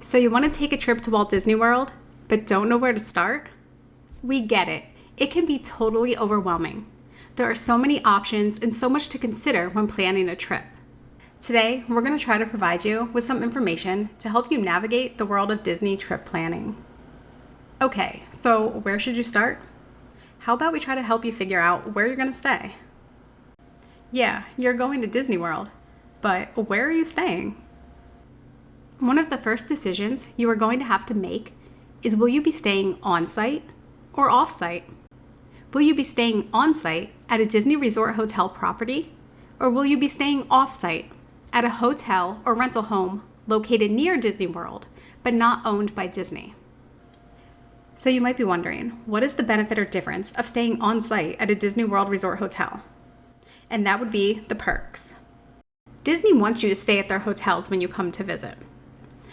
So you want to take a trip to Walt Disney World, but don't know where to start? We get it. It can be totally overwhelming. There are so many options and so much to consider when planning a trip. Today, we're going to try to provide you with some information to help you navigate the world of Disney trip planning. Okay, so where should you start? How about we try to help you figure out where you're going to stay? Yeah, you're going to Disney World, but where are you staying? One of the first decisions you are going to have to make is, will you be staying on-site or off-site? Will you be staying on-site at a Disney Resort Hotel property, or will you be staying off-site at a hotel or rental home located near Disney World but not owned by Disney? So you might be wondering, what is the benefit or difference of staying on-site at a Disney World Resort Hotel? And that would be the perks. Disney wants you to stay at their hotels when you come to visit.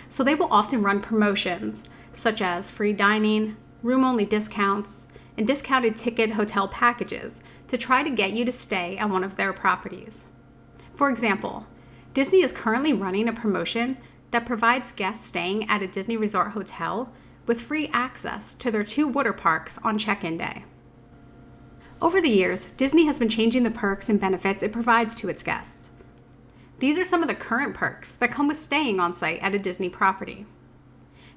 So they will often run promotions such as free dining, room-only discounts, and discounted ticket hotel packages to try to get you to stay at one of their properties. For example, Disney is currently running a promotion that provides guests staying at a Disney Resort Hotel with free access to their 2 water parks on check-in day. Over the years, Disney has been changing the perks and benefits it provides to its guests. These are some of the current perks that come with staying on site at a Disney property.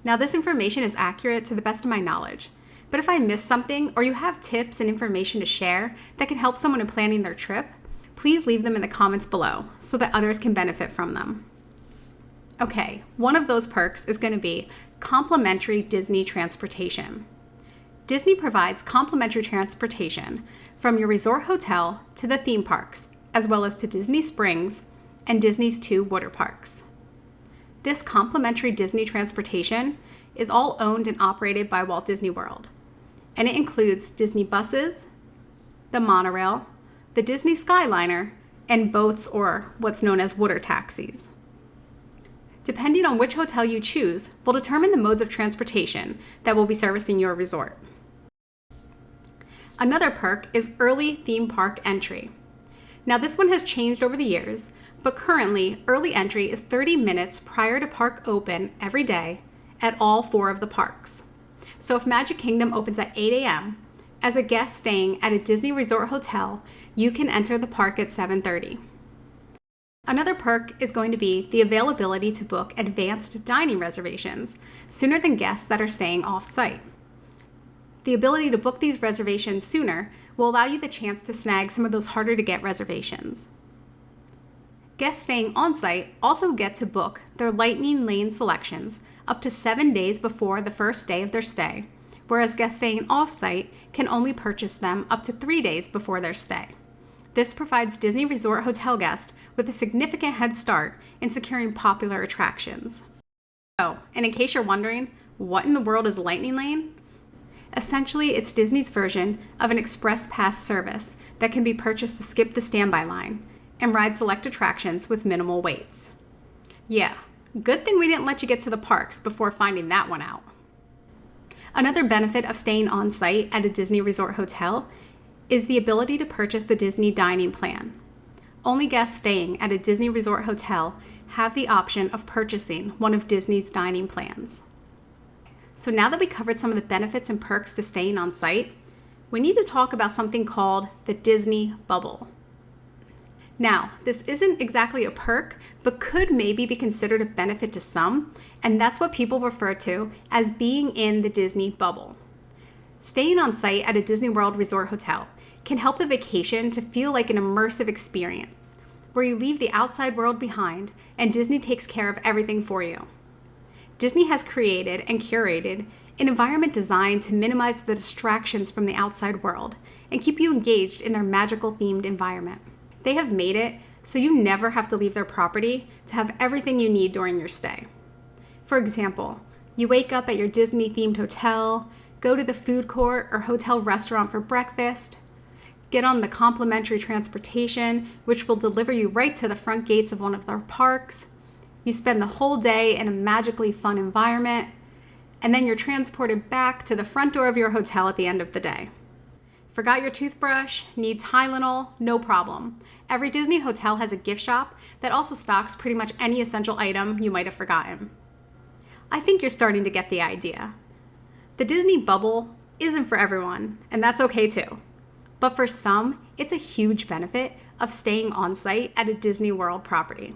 Now, this information is accurate to the best of my knowledge, but if I miss something or you have tips and information to share that can help someone in planning their trip, please leave them in the comments below so that others can benefit from them. Okay, one of those perks is going to be complementary Disney transportation. Disney provides complimentary transportation from your resort hotel to the theme parks, as well as to Disney Springs and Disney's 2 water parks. This complimentary Disney transportation is all owned and operated by Walt Disney World, and it includes Disney buses, the monorail, the Disney Skyliner, and boats, or what's known as water taxis. Depending on which hotel you choose will determine the modes of transportation that will be servicing your resort. Another perk is early theme park entry. Now, this one has changed over the years, but currently early entry is 30 minutes prior to park open every day at all 4 of the parks. So if Magic Kingdom opens at 8 a.m., as a guest staying at a Disney Resort Hotel, you can enter the park at 7:30. Another perk is going to be the availability to book advanced dining reservations sooner than guests that are staying off-site. The ability to book these reservations sooner will allow you the chance to snag some of those harder to get reservations. Guests staying on-site also get to book their Lightning Lane selections up to 7 days before the first day of their stay, whereas guests staying off-site can only purchase them up to 3 days before their stay. This provides Disney Resort Hotel guests with a significant head start in securing popular attractions. Oh, and in case you're wondering, what in the world is Lightning Lane? Essentially, it's Disney's version of an express pass service that can be purchased to skip the standby line and ride select attractions with minimal waits. Yeah, good thing we didn't let you get to the parks before finding that one out. Another benefit of staying on site at a Disney Resort Hotel is the ability to purchase the Disney Dining Plan. Only guests staying at a Disney Resort Hotel have the option of purchasing one of Disney's dining plans. So now that we covered some of the benefits and perks to staying on site, we need to talk about something called the Disney Bubble. Now, this isn't exactly a perk, but could maybe be considered a benefit to some, and that's what people refer to as being in the Disney bubble. Staying on site at a Disney World Resort Hotel can help the vacation to feel like an immersive experience, where you leave the outside world behind and Disney takes care of everything for you. Disney has created and curated an environment designed to minimize the distractions from the outside world and keep you engaged in their magical themed environment. They have made it so you never have to leave their property to have everything you need during your stay. For example, you wake up at your Disney-themed hotel, go to the food court or hotel restaurant for breakfast, get on the complimentary transportation, which will deliver you right to the front gates of one of their parks. You spend the whole day in a magically fun environment, and then you're transported back to the front door of your hotel at the end of the day. Forgot your toothbrush? Need Tylenol? No problem. Every Disney hotel has a gift shop that also stocks pretty much any essential item you might have forgotten. I think you're starting to get the idea. The Disney bubble isn't for everyone, and that's okay too. But for some, it's a huge benefit of staying on site at a Disney World property.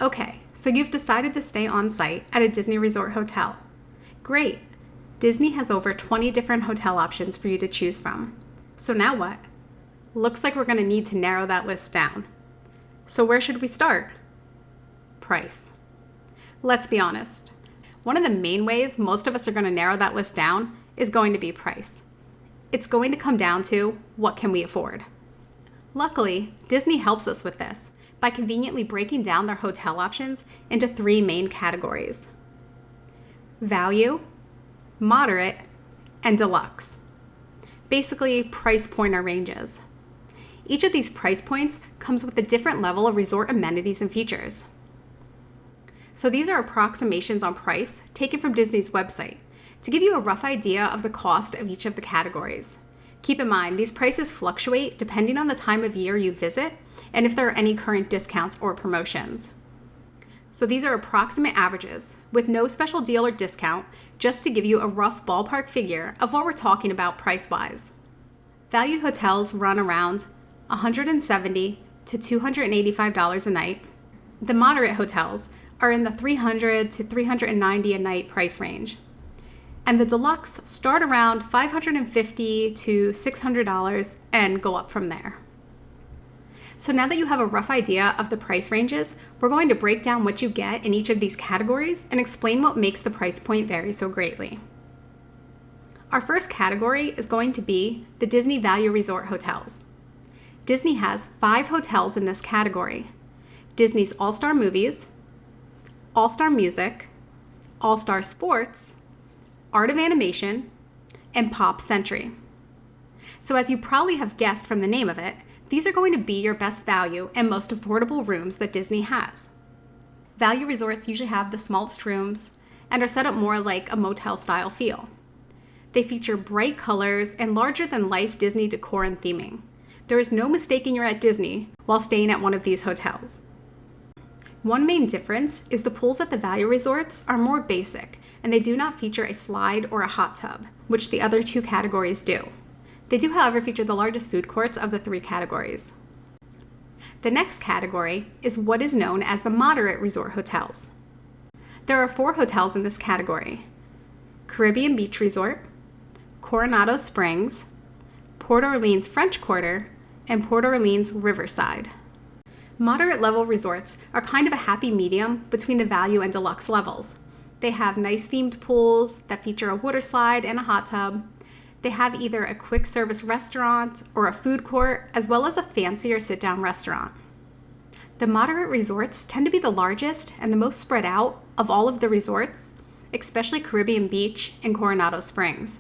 Okay, so you've decided to stay on site at a Disney Resort Hotel. Great! Disney has over 20 different hotel options for you to choose from. So now what? Looks like we're going to need to narrow that list down. So where should we start? Price. Let's be honest. One of the main ways most of us are going to narrow that list down is going to be price. It's going to come down to what can we afford. Luckily, Disney helps us with this by conveniently breaking down their hotel options into 3 main categories: value, moderate, and deluxe. Basically, price point ranges. Each of these price points comes with a different level of resort amenities and features. So these are approximations on price taken from Disney's website to give you a rough idea of the cost of each of the categories. Keep in mind, these prices fluctuate depending on the time of year you visit and if there are any current discounts or promotions. So these are approximate averages with no special deal or discount, just to give you a rough ballpark figure of what we're talking about price-wise. Value hotels run around $170 to $285 a night. The moderate hotels are in the $300 to $390 a night price range. And the deluxe start around $550 to $600 and go up from there. So now that you have a rough idea of the price ranges, we're going to break down what you get in each of these categories and explain what makes the price point vary so greatly. Our first category is going to be the Disney Value Resort Hotels. Disney has 5 hotels in this category: Disney's All-Star Movies, All-Star Music, All-Star Sports, Art of Animation, and Pop Century. So as you probably have guessed from the name of it, these are going to be your best value and most affordable rooms that Disney has. Value resorts usually have the smallest rooms and are set up more like a motel-style feel. They feature bright colors and larger-than-life Disney decor and theming. There is no mistaking you're at Disney while staying at one of these hotels. One main difference is the pools at the value resorts are more basic, and they do not feature a slide or a hot tub, which the other 2 categories do. They do, however, feature the largest food courts of the 3 categories. The next category is what is known as the moderate resort hotels. There are 4 hotels in this category: Caribbean Beach Resort, Coronado Springs, Port Orleans French Quarter, and Port Orleans Riverside. Moderate level resorts are kind of a happy medium between the value and deluxe levels. They have nice themed pools that feature a water slide and a hot tub. They have either a quick service restaurant or a food court, as well as a fancier sit-down restaurant. The moderate resorts tend to be the largest and the most spread out of all of the resorts, especially Caribbean Beach and Coronado Springs.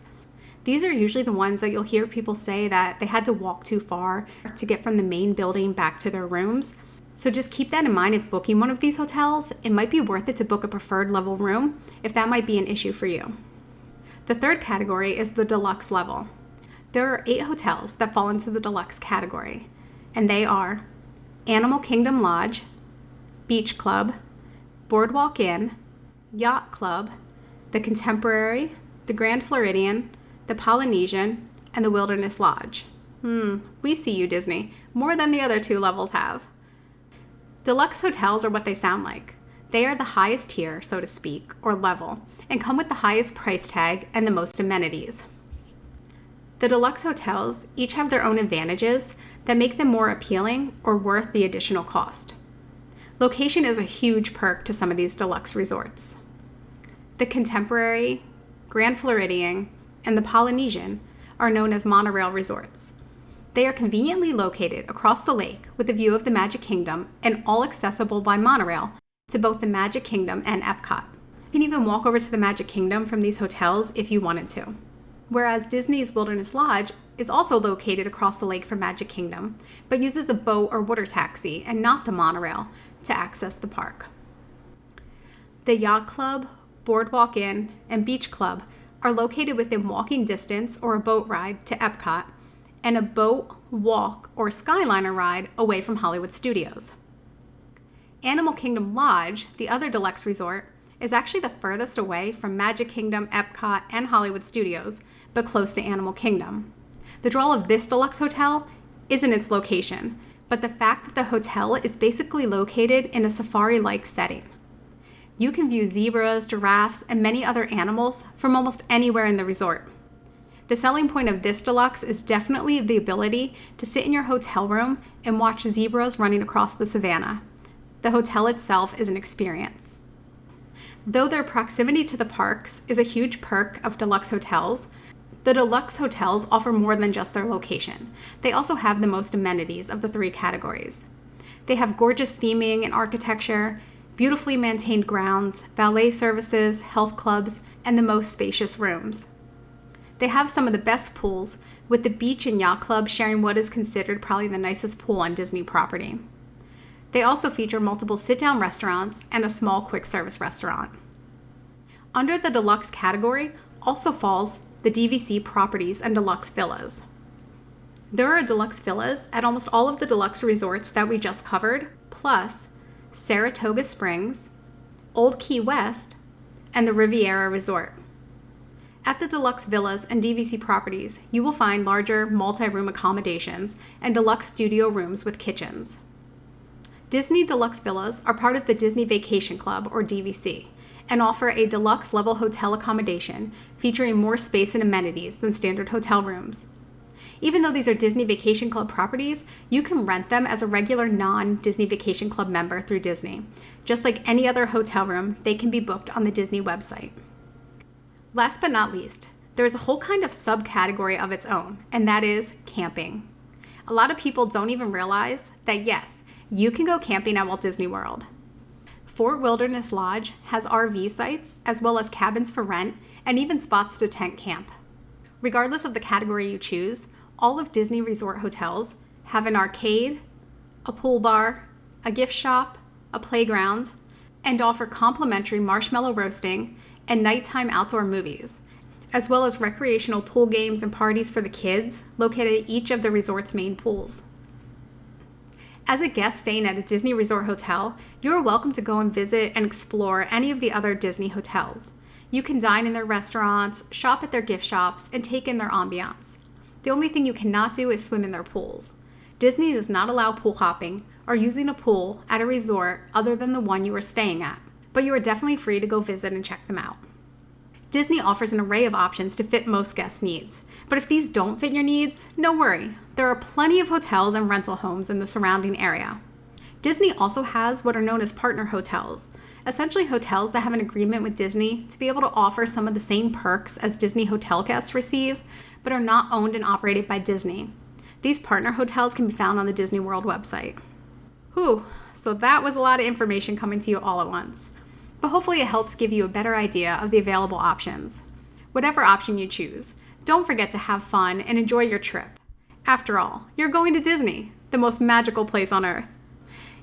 These are usually the ones that you'll hear people say that they had to walk too far to get from the main building back to their rooms. So just keep that in mind if booking one of these hotels. It might be worth it to book a preferred level room if that might be an issue for you. The third category is the deluxe level. There are 8 hotels that fall into the deluxe category, and they are Animal Kingdom Lodge, Beach Club, Boardwalk Inn, Yacht Club, the Contemporary, the Grand Floridian, the Polynesian, and the Wilderness Lodge. We see you, Disney, more than the other 2 levels have. Deluxe hotels are what they sound like. They are the highest tier, so to speak, or level, and come with the highest price tag and the most amenities. The deluxe hotels each have their own advantages that make them more appealing or worth the additional cost. Location is a huge perk to some of these deluxe resorts. The Contemporary, Grand Floridian, and the Polynesian are known as monorail resorts. They are conveniently located across the lake with a view of the Magic Kingdom and all accessible by monorail to both the Magic Kingdom and Epcot. You can even walk over to the Magic Kingdom from these hotels if you wanted to. Whereas Disney's Wilderness Lodge is also located across the lake from Magic Kingdom, but uses a boat or water taxi and not the monorail to access the park. The Yacht Club, Boardwalk Inn, and Beach Club are located within walking distance or a boat ride to Epcot, and a boat, walk, or Skyliner ride away from Hollywood Studios. Animal Kingdom Lodge, the other deluxe resort, is actually the furthest away from Magic Kingdom, Epcot, and Hollywood Studios, but close to Animal Kingdom. The draw of this deluxe hotel isn't its location, but the fact that the hotel is basically located in a safari-like setting. You can view zebras, giraffes, and many other animals from almost anywhere in the resort. The selling point of this deluxe is definitely the ability to sit in your hotel room and watch zebras running across the savannah. The hotel itself is an experience. Though their proximity to the parks is a huge perk of deluxe hotels, the deluxe hotels offer more than just their location. They also have the most amenities of the three categories. They have gorgeous theming and architecture, beautifully maintained grounds, valet services, health clubs, and the most spacious rooms. They have some of the best pools, with the beach and yacht club sharing what is considered probably the nicest pool on Disney property. They also feature multiple sit-down restaurants and a small quick-service restaurant. Under the deluxe category also falls the DVC properties and deluxe villas. There are deluxe villas at almost all of the deluxe resorts that we just covered, plus Saratoga Springs, Old Key West, and the Riviera Resort. At the deluxe villas and DVC properties, you will find larger multi-room accommodations and deluxe studio rooms with kitchens. Disney Deluxe Villas are part of the Disney Vacation Club, or DVC, and offer a deluxe level hotel accommodation featuring more space and amenities than standard hotel rooms. Even though these are Disney Vacation Club properties, you can rent them as a regular non-Disney Vacation Club member through Disney. Just like any other hotel room, they can be booked on the Disney website. Last but not least, there is a whole kind of subcategory of its own, and that is camping. A lot of people don't even realize that yes, you can go camping at Walt Disney World. Fort Wilderness Lodge has RV sites, as well as cabins for rent, and even spots to tent camp. Regardless of the category you choose, all of Disney Resort hotels have an arcade, a pool bar, a gift shop, a playground, and offer complimentary marshmallow roasting and nighttime outdoor movies, as well as recreational pool games and parties for the kids located at each of the resort's main pools. As a guest staying at a Disney Resort hotel, you are welcome to go and visit and explore any of the other Disney hotels. You can dine in their restaurants, shop at their gift shops, and take in their ambiance. The only thing you cannot do is swim in their pools. Disney does not allow pool hopping or using a pool at a resort other than the one you are staying at, but you are definitely free to go visit and check them out. Disney offers an array of options to fit most guests' needs, but if these don't fit your needs, no worry. There are plenty of hotels and rental homes in the surrounding area. Disney also has what are known as partner hotels, essentially hotels that have an agreement with Disney to be able to offer some of the same perks as Disney hotel guests receive, but are not owned and operated by Disney. These partner hotels can be found on the Disney World website. So that was a lot of information coming to you all at once. But hopefully it helps give you a better idea of the available options. Whatever option you choose, don't forget to have fun and enjoy your trip. After all, you're going to Disney, the most magical place on earth.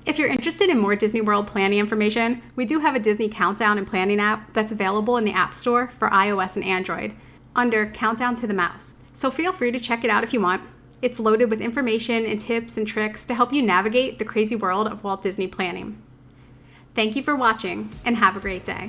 If you're interested in more Disney World planning information, we do have a Disney Countdown and Planning app that's available in the App Store for iOS and Android under Countdown to the Mouse. So feel free to check it out if you want. It's loaded with information and tips and tricks to help you navigate the crazy world of Walt Disney planning. Thank you for watching, and have a great day.